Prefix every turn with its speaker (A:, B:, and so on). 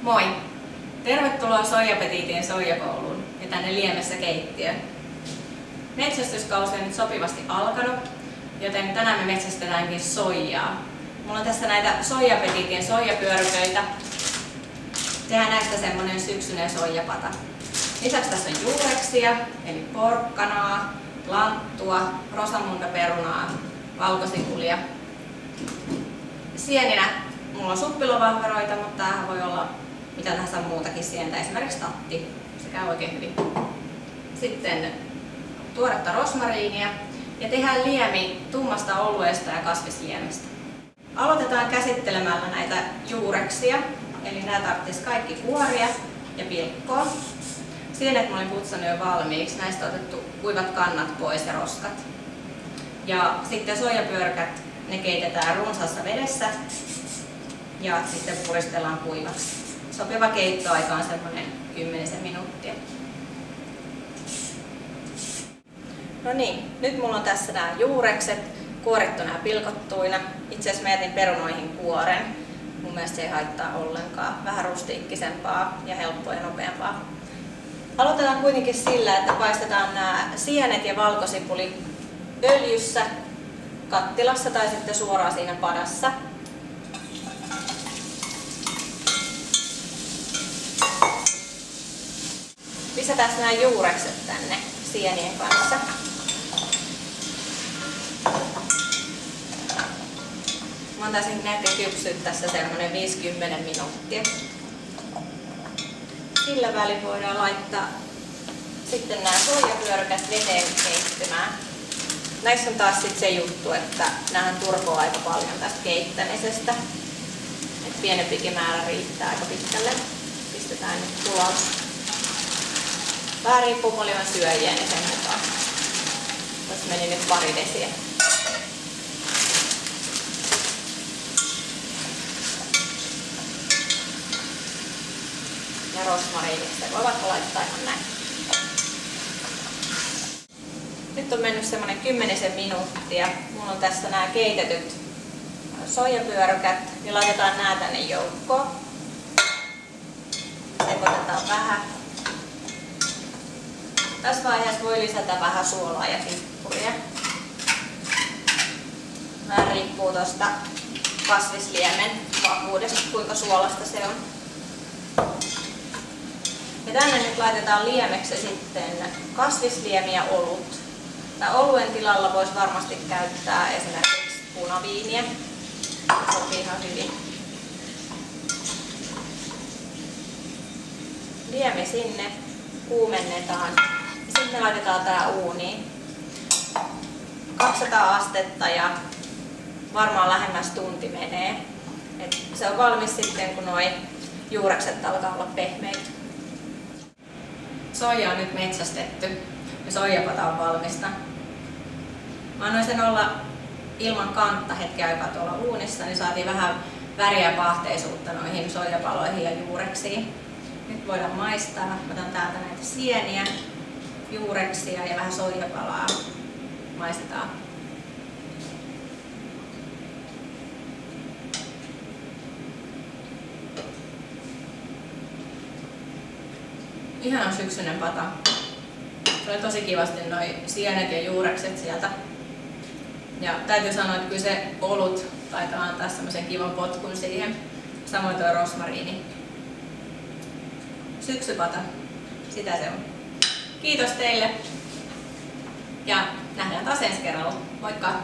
A: Moi! Tervetuloa Soija Petitien soijakouluun ja tänne Liemessä keittiöön. Metsästyskausi on nyt sopivasti alkanut, joten tänään me metsästetäänkin soijaa. Mulla on tässä näitä Soija Petitien soijapyöryköitä. Tehdään näistä semmonen syksyinen soijapata. Lisäksi tässä on juureksia, eli porkkanaa, lanttua, rosamundaperunaa, valkosikulia. Sieninä mulla on suppilovahveroita, mutta tämähän voi olla mitä tahansa muutakin sientä, esimerkiksi tatti. Se käy oikein hyvin. Sitten tuoretta rosmariinia ja tehdään liemi tummasta oluesta ja kasvisliemestä. Aloitetaan käsittelemällä näitä juureksia, eli nämä tarvitsisi kaikki kuoria ja pilkkoa. Sienet mä olin putsannut jo valmiiksi, näistä on otettu kuivat kannat pois ja roskat. Ja sitten soijapyörkät, ne keitetään runsaassa vedessä ja sitten puristellaan kuivaksi. Sopiva keittoaika on semmoinen 10 minuuttia. No niin, nyt mulla on tässä nämä juurekset, kuorittuna ja pilkottuina. Itse asiassa mä jätin perunoihin kuoren. Mun mielestä se ei haittaa ollenkaan. Vähän rustiikkisempaa ja helppoa ja nopeampaa. Aloitetaan kuitenkin sillä, että paistetaan nämä sienet ja valkosipuli öljyssä, kattilassa tai sitten suoraan siinä padassa. Lisätään nämä juurekset tänne sienien kanssa. Mä antaisin näiden kypsyä tässä semmonen 50 minuuttia. Sillä välin voidaan laittaa sitten nämä soijapyörykät veteen keittymään. Näissä on taas sit se juttu, että näähän turpoaa aika paljon tästä keittämisestä. Et pienempikin määrä riittää aika pitkälle. Pistetään nyt tulos. Vähän riippuu paljon syöjiä, niin sen mukaan. Tässä meni nyt pari desiä. Ja rosmariinista voi vaikka laittaa ihan näin. Nyt on mennyt semmonen 10 minuuttia. Mulla on tässä nämä keitetyt soijapyörykät ja laitetaan nämä tänne joukkoon. Sekoitetaan vähän. Tässä vaiheessa voi lisätä vähän suolaa ja pippuria. Vähän riippuu tuosta kasvisliemen vahvuudesta, kuinka suolasta se on. Ja tänne nyt laitetaan liemeksi sitten kasvisliemi ja olut. Tää oluen tilalla voisi varmasti käyttää esimerkiksi punaviiniä. Se sopii ihan hyvin. Liemi sinne, kuumennetaan. Ja sitten me laitetaan tää uuniin. 200 astetta ja varmaan lähemmäs tunti menee. Et se on valmis sitten, kun noi juurekset alkaa olla pehmeitä. Soija on nyt metsästetty ja soijapata on valmista. Mä annoin sen olla ilman kantta hetken aikaa tuolla uunissa, niin saatiin vähän väriä ja paahteisuutta noihin soijapaloihin ja juureksiin. Nyt voidaan maistaa. Mä otan täältä näitä sieniä, juureksia ja vähän soijapalaa. Maistetaan. Ihana syksyinen pata. Tulee tosi kivasti noi sienet ja juurekset sieltä. Ja täytyy sanoa, että kyllä se olut taitaa antaa semmoisen kivan potkun siihen. Samoin tuo rosmariini. Syksypata. Sitä se on. Kiitos teille. Ja nähdään taas ensi kerralla. Moikka!